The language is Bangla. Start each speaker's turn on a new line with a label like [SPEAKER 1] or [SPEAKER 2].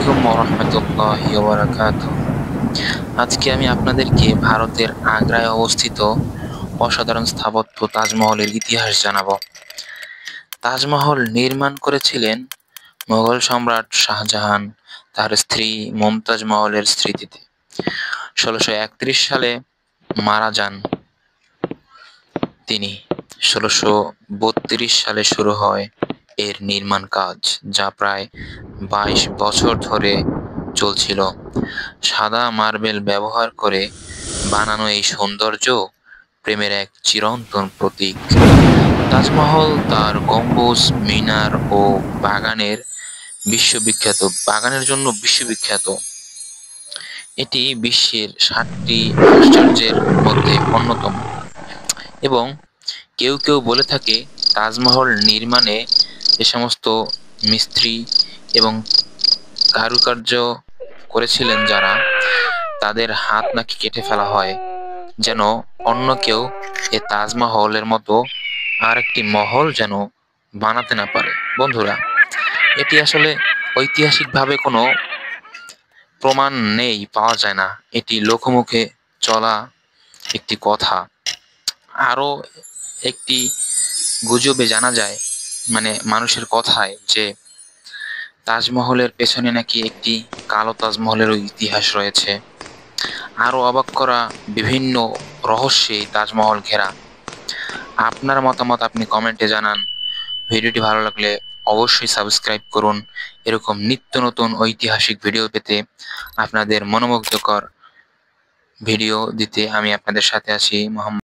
[SPEAKER 1] আলাইকুম ওয়া রাহমাতুল্লাহি ওয়া বারাকাতুহু। আজকে আমি আপনাদেরকে ভারতের আগ্রায় অবস্থিত অসাধারণ স্থাপত্য তাজমহলের ইতিহাস জানাবো। তাজমহল নির্মাণ করেছিলেন মোগল সম্রাট শাহজাহান তার স্ত্রী মুমতাজ মহলের স্মৃতিতে। ১৬৩১ সালে মারা যান তিনি। ১৬৩২ সালে শুরু হয় এর নির্মাণ কাজ, যা প্রায় ২২ বছর ধরে চলছিল। সাদা মার্বেল ব্যবহার করে বানানো এই সৌন্দর্য প্রেমের এক চিরন্তন প্রতীক। তাজমহল তার গম্বুজ, মিনার ও বাগানের জন্য বিশ্ববিখ্যাত। এটি বিশ্বের ৭টি আশ্চর্যের মধ্যে অন্যতম এবং কেউ কেউ বলে থাকে তাজমহল নির্মাণে যে সমস্ত মিস্ত্রি এবং কারুকার্য করেছিলেন যারা, তাদের হাত নাকি কেটে ফেলা হয়, যেন অন্য কেউ এ তাজমহলের মতো আরেকটি মহল যেন বানাতে না পারে। বন্ধুরা, এটি আসলে ঐতিহাসিকভাবে কোনো প্রমাণ নেই, পাওয়া যায় না। এটি লোকমুখে চলা একটি কথা। আরো একটি গুজবে জানা যায়, মানে মানুষের কথায়, যে তাজমহলের পেছনে নাকি একটি কালো তাজমহলেরও ইতিহাস রয়েছে। আরো অবাক করা বিভিন্ন রহস্যে এই তাজমহল ঘেরা। আপনার মতামত আপনি কমেন্টে জানান। ভিডিওটি ভালো লাগলে অবশ্যই সাবস্ক্রাইব করুন। এরকম নিত্য নতুন ঐতিহাসিক ভিডিও পেতে, আপনাদের মনোমুগ্ধকর ভিডিও দিতে আমি আপনাদের সাথে আছি। মোহাম্মদ